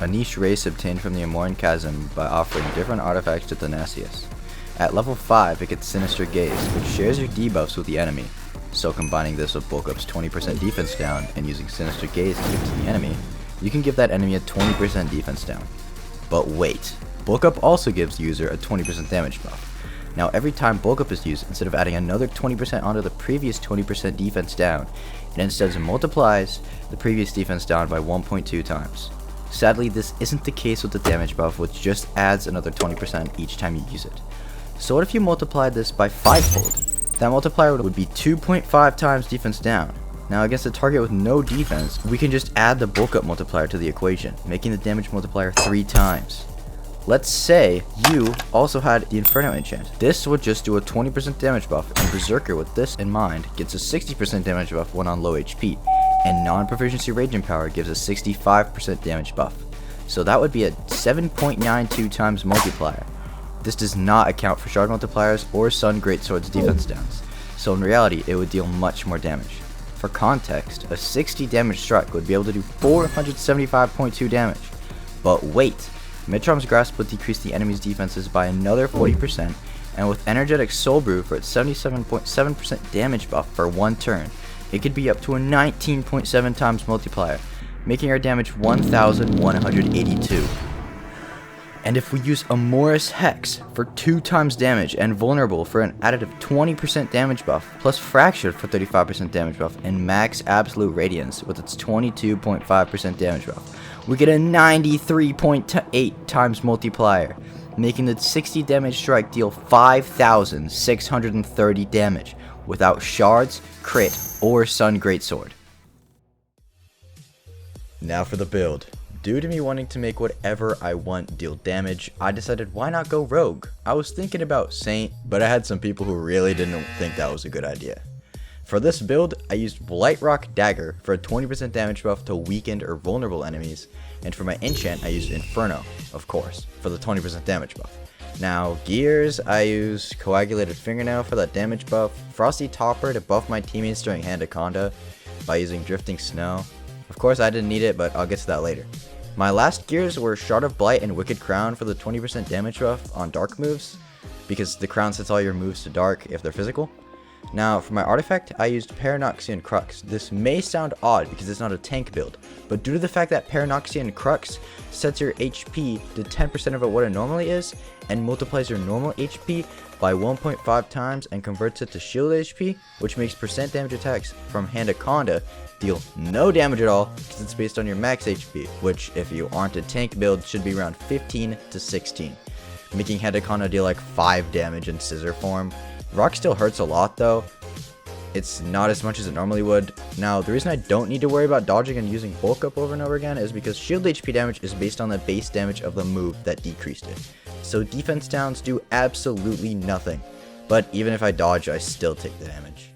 a niche race obtained from the Amoran Chasm by offering different artifacts to Thanasius. At level 5, it gets Sinister Gaze, which shares your debuffs with the enemy. So combining this with Bulk Up's 20% defense down and using Sinister Gaze to give to the enemy, you can give that enemy a 20% defense down. But wait, Bulk Up also gives the user a 20% damage buff. Now every time Bulk Up is used, instead of adding another 20% onto the previous 20% defense down, it instead multiplies the previous defense down by 1.2 times. Sadly, this isn't the case with the damage buff, which just adds another 20% each time you use it. So what if you multiplied this by 5-fold? That multiplier would be 2.5 times defense down. Now against a target with no defense, we can just add the Bulk Up multiplier to the equation, making the damage multiplier 3 times. Let's say you also had the Inferno enchant. This would just do a 20% damage buff, and Berserker with this in mind gets a 60% damage buff when on low HP, and non-proficiency Raging Power gives a 65% damage buff. So that would be a 7.92 times multiplier. This does not account for Shard multipliers or Sun Greatsword's defense downs, so in reality it would deal much more damage. For context, a 60 damage strike would be able to do 475.2 damage. But wait! Mitrom's Grasp would decrease the enemy's defenses by another 40%, and with Energetic Soul Brew for its 77.7% damage buff for 1 turn, it could be up to a 19.7 times multiplier, making our damage 1182. And if we use Amorus Hex for 2 times damage and Vulnerable for an additive 20% damage buff, plus Fractured for 35% damage buff, and Max Absolute Radiance with its 22.5% damage buff, we get a 93.8 times multiplier, making the 60 damage strike deal 5,630 damage without shards, crit, or Sun Greatsword. Now for the build. Due to me wanting to make whatever I want deal damage, I decided why not go Rogue. I was thinking about Saint, but I had some people who really didn't think that was a good idea. For this build, I used Blightrock Dagger for a 20% damage buff to weakened or vulnerable enemies, and for my enchant I used Inferno, of course, for the 20% damage buff. Now, gears, I used Coagulated Fingernail for that damage buff, Frosty Topper to buff my teammates during Hand of Conda by using Drifting Snow. Of course I didn't need it, but I'll get to that later. My last gears were Shard of Blight and Wicked Crown for the 20% damage buff on dark moves, because the crown sets all your moves to dark if they're physical. Now, for my artifact, I used Paranoxian Crux. This may sound odd because it's not a tank build, but due to the fact that Paranoxian Crux sets your HP to 10% of what it normally is, and multiplies your normal HP by 1.5 times and converts it to shield HP, which makes percent damage attacks from Hand of Conda deal no damage at all because it's based on your max HP, which if you aren't a tank build should be around 15 to 16, making Hand of Conda deal like 5 damage in scissor form. Rock still hurts a lot though. It's not as much as it normally would. Now, the reason I don't need to worry about dodging and using Bulk Up over and over again is because shield HP damage is based on the base damage of the move that decreased it. So defense downs do absolutely nothing. But even if I dodge, I still take the damage.